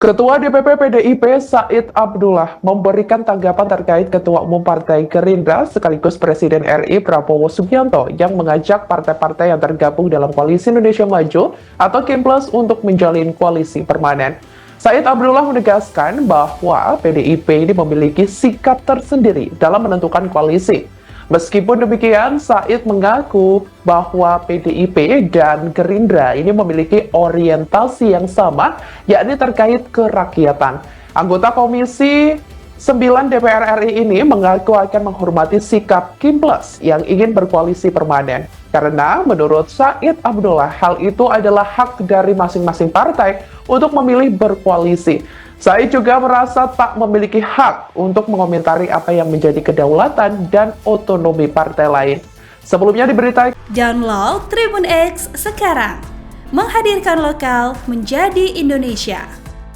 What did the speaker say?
Ketua DPP PDIP Said Abdullah memberikan tanggapan terkait Ketua Umum Partai Gerindra sekaligus Presiden RI Prabowo Subianto yang mengajak partai-partai yang tergabung dalam Koalisi Indonesia Maju atau KIMPLUS untuk menjalin koalisi permanen. Said Abdullah menegaskan bahwa PDIP ini memiliki sikap tersendiri dalam menentukan koalisi. Meskipun demikian, Said mengaku bahwa PDIP dan Gerindra ini memiliki orientasi yang sama, yakni terkait kerakyatan. Anggota Komisi 9 DPR RI ini mengaku akan menghormati sikap KIMPLUS yang ingin berkoalisi permanen. Karena menurut Said Abdullah, hal itu adalah hak dari masing-masing partai untuk memilih berkoalisi. Said juga merasa tak memiliki hak untuk mengomentari apa yang menjadi kedaulatan dan otonomi partai lain. Sebelumnya diberitakan, Download Tribun X sekarang, menghadirkan lokal menjadi Indonesia.